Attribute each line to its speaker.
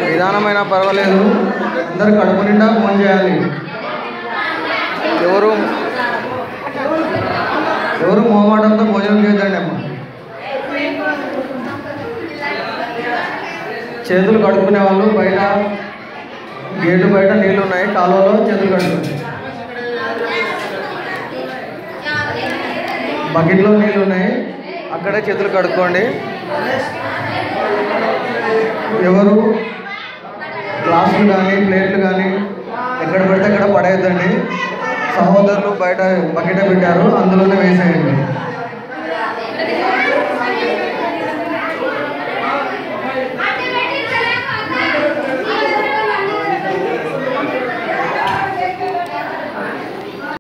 Speaker 1: నిదానమైన పర్వాలేదు, అందరు కడుపు నిండా ఫోన్ చేయాలి. ఎవరు మొహమాటంతో భోజనం చేయొద్దండి అమ్మ. చేతులు కడుక్కునే వాళ్ళు బయట గేటు బయట నీళ్ళు ఉన్నాయి, కాలువలో చేతులు కడుక్కోండి. బకెట్లో నీళ్ళు ఉన్నాయి, అక్కడే చేతులు కడుక్కోండి. ఎవరు గ్లాసులు కానీ ప్లేట్లు కానీ ఎక్కడ పడితే అక్కడ పడేయద్దండి. సహోదరులు బయట బకెట్ పెట్టారు, అందులోనే వేసేయండి.